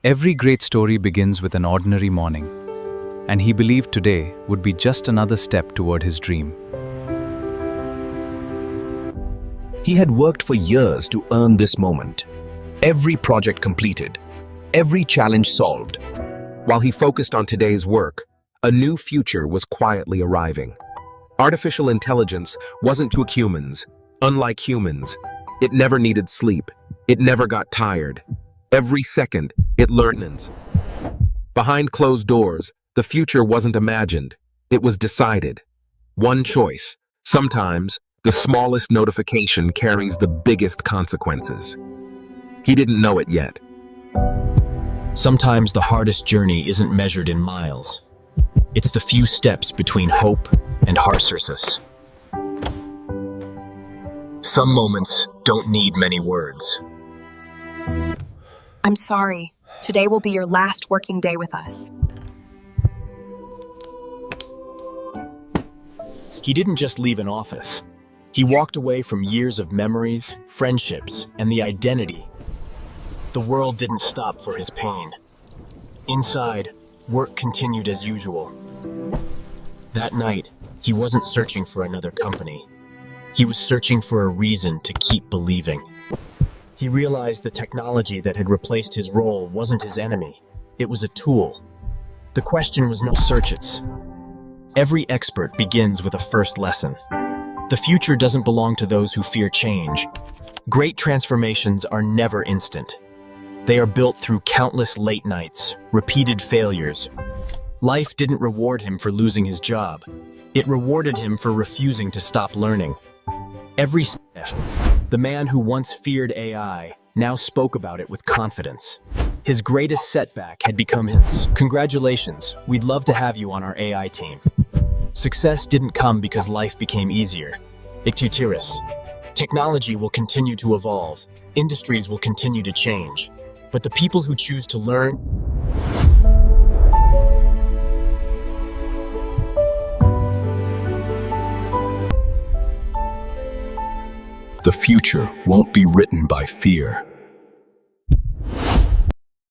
Every great story begins with an ordinary morning, and he believed today would be just another step toward his dream. He had worked for years to earn this moment. Every project completed, every challenge solved. While he focused on today's work, a new future was quietly arriving. Artificial intelligence wasn't to humans. Unlike humans, it never needed sleep. It never got tired. Every second, it learned. Behind closed doors, the future wasn't imagined. It was decided. One choice. Sometimes, the smallest notification carries the biggest consequences. He didn't know it yet. Sometimes the hardest journey isn't measured in miles. It's the few steps between hope and heartbreak. Some moments don't need many words. I'm sorry. Today will be your last working day with us. He didn't just leave an office. He walked away from years of memories, friendships, and the identity. The world didn't stop for his pain. Inside, work continued as usual. That night, he wasn't searching for another company. He was searching for a reason to keep believing. He realized the technology that had replaced his role wasn't his enemy. It was a tool. The question was no searches. Every expert begins with a first lesson. The future doesn't belong to those who fear change. Great transformations are never instant. They are built through countless late nights, repeated failures. Life didn't reward him for losing his job. It rewarded him for refusing to stop learning. Every step, the man who once feared AI now spoke about it with confidence. His greatest setback had become his. Congratulations, we'd love to have you on our AI team. Success didn't come because life became easier. Technology will continue to evolve. Industries will continue to change. But the people who choose to learn, The future won't be written by fear.